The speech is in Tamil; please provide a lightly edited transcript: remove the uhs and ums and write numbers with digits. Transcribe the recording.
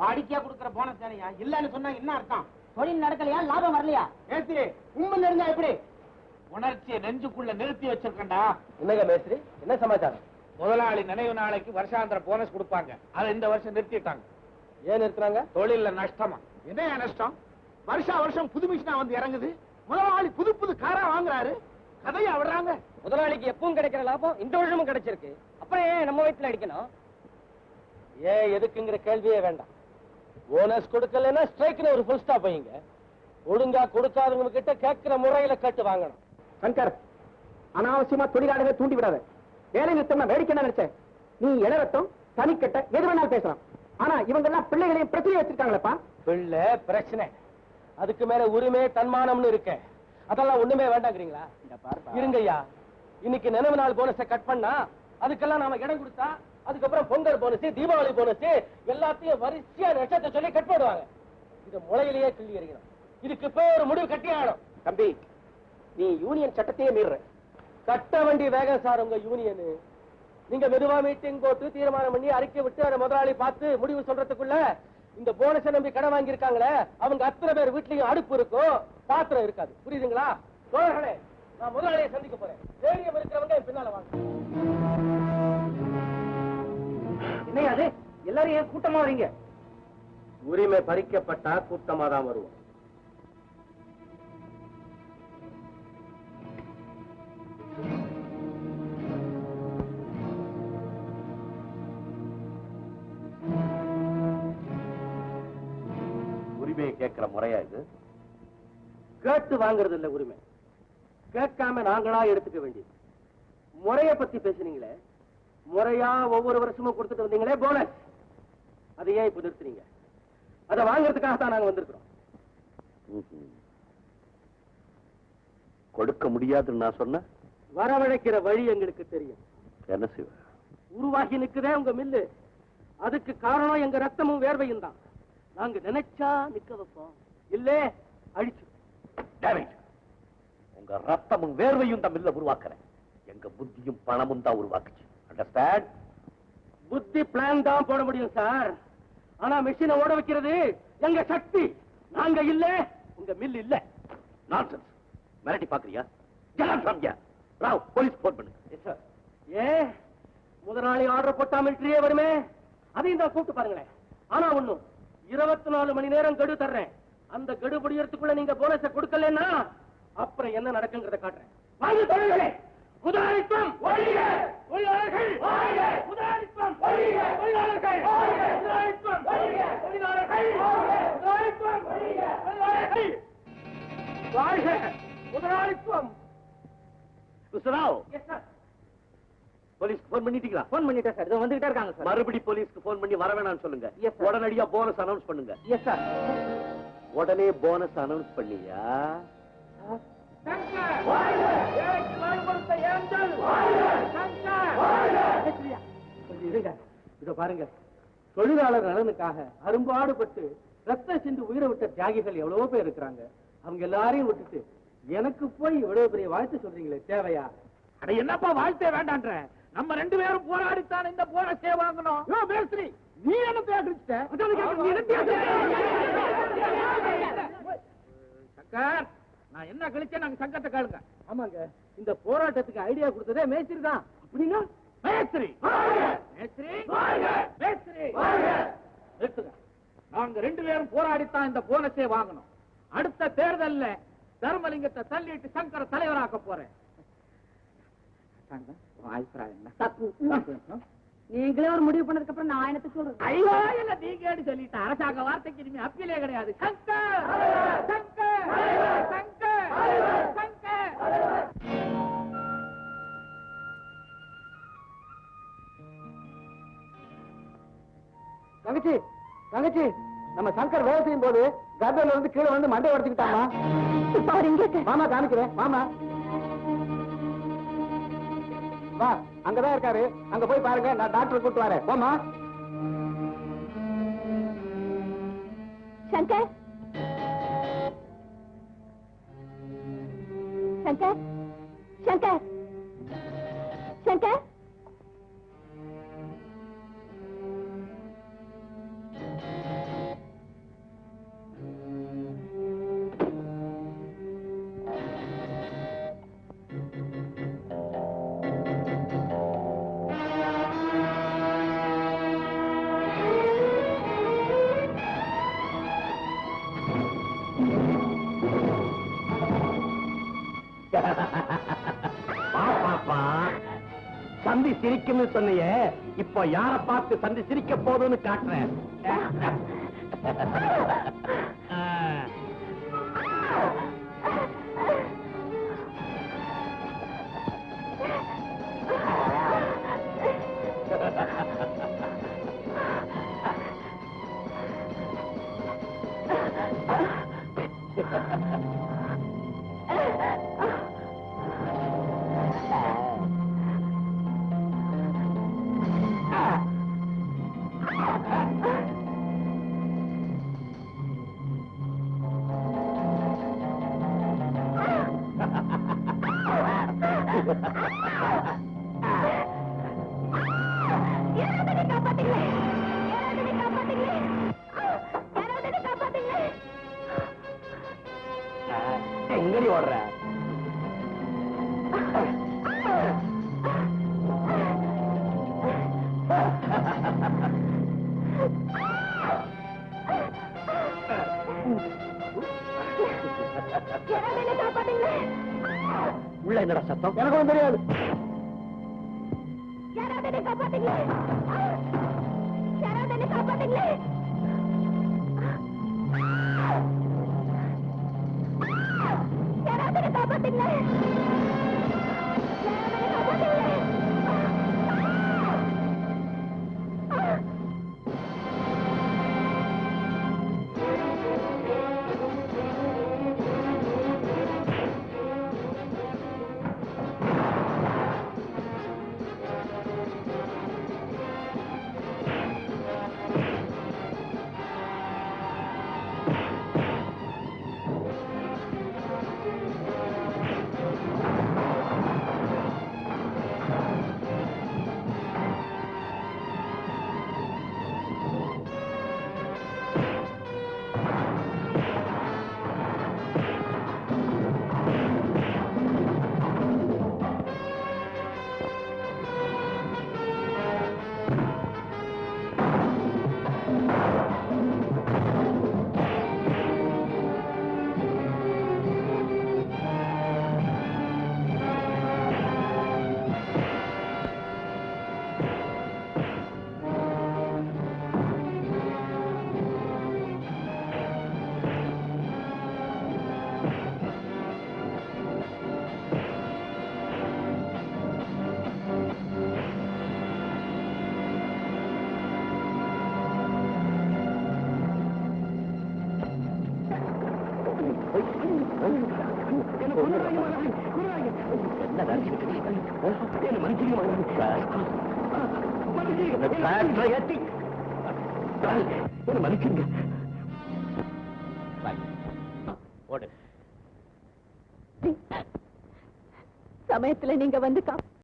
வாடிக்கையா கொடுக்கற போனஸ் தானையா? இல்லன்னு சொன்னா என்ன அர்த்தம்? தொழில் நடக்கலையா, லாபம் வரலையா? மேஸ்திரி உண்மையில இருந்தா எப்படி? உணர்ச்சியை நெஞ்சுக்குள்ள நிறுத்தி வச்சிருக்கண்டா. என்னங்க மேஸ்திரி, என்ன சமாச்சாரம்? முதலாளி நினைவு நாளைக்கு வருஷாந்திர போனஸ் கொடுப்பாங்க, அதை இந்த வருஷம் நிறுத்திட்டாங்க. ஏன் நிறுத்துறாங்க? தொழில நஷ்டமா? என்ன நஷ்டம்? வருஷா வருஷம் புது மிஷினா வந்து இறங்குது, முதலாளி புது புது காரா வாங்குறாரு, கதையா விடுறாங்க. முதலாளிக்கு எப்பவும் கிடைக்கிற லாபம் இந்த வருஷமும் கிடைச்சிருக்கு, அப்புறம் ஏன் நம்ம வயிற்றுல அடிக்கணும்? ஏன் எதுக்குங்கிற கேள்வியே வேண்டாம். போனஸ் கொடுக்கலன்னா ஸ்ட்ரைக்னு ஒரு ஃபுல் ஸ்டாப் வைங்க. ஒழுங்கா கொடுக்காதவங்க கிட்ட கேட்கிற முறையில கட்டு வாங்கணும். சங்கர், அனாவசியமா தொழிலாளர்களை தூண்டி விடாத. வேலை நிறுத்தம் வேடிக்கை நினைச்சேன். நீ இளவட்டம் தனிக்கட்ட எது வேணாலும் பேசலாம். ஆனா இவங்க எல்லாம் பிள்ளைகளையும் பிரச்சனை வச்சிருக்காங்களப்பா. பிள்ளை பிரச்சனை, அதுக்கு மேல உரிமை தன்மானம்னு இருக்க, அதெல்லாம் ஒண்ணுமே வேண்டாங்கிறீங்களா? இருங்கய்யா, இன்னைக்கு நினைவு நாள் போனஸை கட் பண்ணா அதுக்கெல்லாம் நாம இடம் கொடுத்தா அதுக்கப்புறம் பொங்கல் போனஸ், தீபாவளி போனஸ் எல்லாத்தையும் வரிசையா நட்சத்தை சொல்லி கட் போடுவாங்க. இதை முளையிலேயே கிள்ளி எறியணும். இதுக்கு இப்போ ஒரு முடிவு கட்டி ஆகணும். தம்பி, நீ யூனியன் சட்டத்தையே மீற. கட்ட வண்டி வேகம் சார் உங்க யூனியன். நீங்க மெதுவா மீட்டிங் போட்டு தீர்மானம் பண்ணி அறிக்கை விட்டு அதை முதலாளி பார்த்து முடிவு சொல்றதுக்குள்ள இந்த போனஸை நம்பி கடன் வாங்கி இருக்காங்களே அவங்க அத்தனை பேர் வீட்லயும் அடுப்பு இருக்கும், பாத்திரம் இருக்காது. புரியுதுங்களா? தோழர்களே, நான் முதலாளியை சந்திக்க போறேன். தைரியம் இருக்கிறவங்க பின்னால வாங்க. என்னையாது எல்லாரும் ஏன் கூட்டமா வரீங்க? உரிமை பறிக்கப்பட்டா கூட்டமா தான் வருவோம். உரிமையை கேட்கிற முறையா இது? கேட்டு வாங்குறது இல்ல உரிமை, கேட்காம நாங்களா எடுத்துக்க வேண்டியது. முறைய பத்தி பேசுனீங்களே, முறையா ஒவ்வொரு வருஷமும் கொடுத்துட்டு வந்தீங்களே போனஸ், அதை ஏன் இப்ப நிறுத்துறீங்க? அதை வாங்கறதுக்காக தான் நாங்க வந்திருக்கிறோம். கொடுக்க முடியாதுன்னு நான் சொன்ன வரவழைக்கிற வழி எங்களுக்கு தெரியும். என்ன செய்வ? உருவாகி நிக்குதே உங்க மில்லு, அதுக்கு காரணம் எங்க ரத்தமும் வேர்வையும் தான். நாங்க நினைச்சா நிக்க வைப்போம், இல்லே அழிச்சு. உங்க ரத்தமும் வேர்வையும் தான் மில்ல உருவாக்குறேன், எங்க புத்தியும் பணமும் தான் உருவாக்குச்சு. அண்டர்ஸ்டாண்ட்? புத்தி பிளான் தான் போட முடியும் சார், ஆனா மெஷினை ஓட வைக்கிறது எங்க சக்தி. நாங்க இல்ல, உங்க மில் இல்ல. நான்சென்ஸ். மிரட்டி பாக்குறியா? ராவ், போலீஸ் போன் பண்ணுங்க. ஏ முதலாளி ஆர்டர் போட்டா மிலிட்டரியே வருமே, அதையும் தான் கூப்பிட்டு பாருங்களேன். ஆனா ஒண்ணும், 24 மணி நேரம் கெடு தர்றேன். அந்த கெடு முடியறதுக்குள்ள நீங்க போனஸை கொடுக்கலன்னா அப்புறம் என்ன நடக்குங்கிறத காட்டுறேன். வாங்க தொழில்களே, முதலாளித்துவம் ஒழிக, தொழிலாளர்கள் வாழ்க, முதலாளித்துவம் ஒழிக, தொழிலாளர்கள் வாழ்க, முதலாளித்துவம் ஒழிக, தொழிலாளர்கள் வாழ்க, முதலாளித்துவம் ஒழிக, தொழிலாளர்கள் வாழ்க, முதலாளித்துவம். Mister Rao, yes sir. போலீஸ்க்கு போன் பண்ணிட்டீங்களா? போன் பண்ணிட்டேன் சார், இதோ வந்துகிட்டே இருக்காங்க சார். மறுபடி போலீஸ்க்கு போன் பண்ணி வர வேணாம்னு சொல்லுங்க. Yes, sir. உடனடியா போனஸ் அனௌன்ஸ் பண்ணுங்க. Yes sir. உடனே போனஸ் அனௌன்ஸ் பண்ணியா? சங்கர் வாழ்க, ஏழைக்கு வாய் கொடுத்த ஏஞ்சல் வாழ்க, சங்கர் வாழ்க. இருங்க, இதோ பாருங்க, தொழிலாளர் நலனுக்காக அரும்பாடுபட்டு ரத்த சிந்து உயிரை விட்ட தியாகிகள் எவ்வளவோ பேர் இருக்கிறாங்க. அவங்க எல்லாரையும் விட்டுட்டு எனக்கு போய் இவ்வளவு பெரிய வாழ்த்து சொல்றீங்களே, தேவையா? அட என்னப்பா வாழ்த்தே வேண்டான்ற, நம்ம 2 பேரும் போராடித்தான் இந்த போனஸே வாங்கணும். மேஸ்திரி, நீ என்ன பேசிட்ட? சங்கர், நான் என்ன கழிச்சேன், நாங்க சங்கத்தை கேளுங்க. ஆமாங்க, இந்த போராட்டத்துக்கு ஐடியா கொடுத்ததே மேஸ்திரி தான். அப்படின்னா மேஸ்திரி மேஸ்திரி மேஸ்திரி நிறுத்துங்க. நாங்க 2 பேரும் போராடித்தான் இந்த போனஸே வாங்கணும். அடுத்த தேர்தல்ல தர்மலிங்கத்தை தள்ளிட்டு சங்கர தலைவராக்க போறேன். நீங்களே ஒரு முடிவு பண்ணதுக்கு அப்புறம் நான் என்னத்தை சொல்றேன்? ஐயோ, இல்ல நீங்க சொல்லிட்ட அரசாங்க வார்த்தைக்கு இனிமே அப்பீலே கிடையாது. சங்கர் சங்கர் சங்கர் சங்கர். தங்கச்சி, தங்கச்சி, நம்ம சங்கர் வேலை செய்யும் போது கர்ப்பையில இருந்து கீழே வந்து மண்டை உடைச்சுக்கிட்டாமா. மாமா காமிக்கிறேன், மாமா வா, அங்கதான் இருக்காரு, அங்க போய் பாருங்க, நான் டாக்டர் கூட்டு வரேன். போமா. சங்கர், சங்கர், சங்கர், சங்கர். சிரிக்கும்னு சொன்னியே, இப்போ யார பார்த்து சந்தி சிரிக்க போதுன்னு காட்டுறேன். எங்கடி ஓடுற? உள்ள என்னடா சத்தம்? எனக்கு ஒன்றும் தெரியாது. சமயத்துல நீங்க வந்து